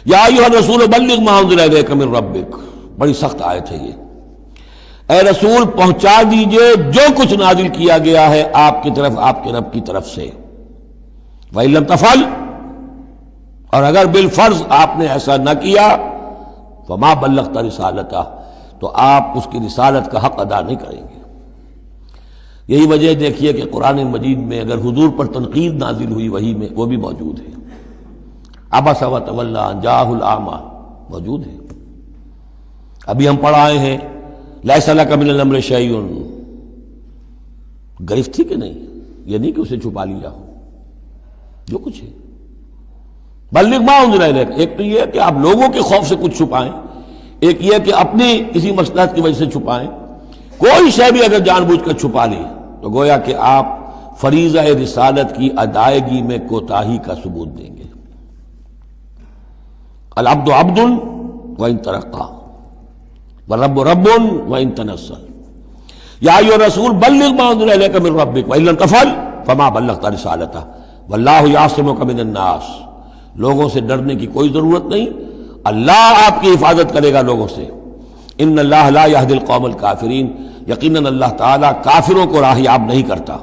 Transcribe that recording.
یا ایھا الرسول بلغ ما انزل الیک من ربک، بڑی سخت آیت ہے یہ۔ اے رسول پہنچا دیجئے جو کچھ نازل کیا گیا ہے آپ کی طرف آپ کے رب کی طرف سے۔ وَإِن لَّمْ تَفْعَلْ، اور اگر بالفرض آپ نے ایسا نہ کیا، فَمَا بَلَّغْتَ رِسَالَتَهْ، تو آپ اس کی رسالت کا حق ادا نہیں کریں گے۔ یہی وجہ دیکھیے کہ قرآن مجید میں اگر حضور پر تنقید نازل ہوئی وحی میں، وہ بھی موجود ہے۔ عبس وتولی ان جاءہ الاعمی موجود ہے۔ ابھی ہم پڑھ آئے ہیں لیس لک من الامر شیء، گرفت تھی کہ نہیں؟ یہ نہیں کہ اسے چھپا لیا ہو، جو کچھ ہے۔ بلغ ما انزل الیک، ایک تو یہ ہے کہ آپ لوگوں کے خوف سے کچھ چھپائیں، ایک یہ کہ اپنی کسی مصلحت کی وجہ سے چھپائیں۔ کوئی شے بھی اگر جان بوجھ کر چھپا لی تو گویا کہ آپ فریضہ رسالت کی ادائیگی میں کوتاہی کا ثبوت دیں گے۔ العبد عبد وان ترقى والرب رب وان تنزل، یا ایھا الرسول بلغ ما انزل الیک من ربک وان لم تفعل فما بلغت رسالتہ واللہ یعصمک من الناس، لوگوں سے ڈرنے کی کوئی ضرورت نہیں، اللہ آپ کی حفاظت کرے گا لوگوں سے۔ ان اللہ لا یہدی القوم الکافرین، یقیناً اللہ تعالیٰ کافروں کو راہیاب نہیں کرتا۔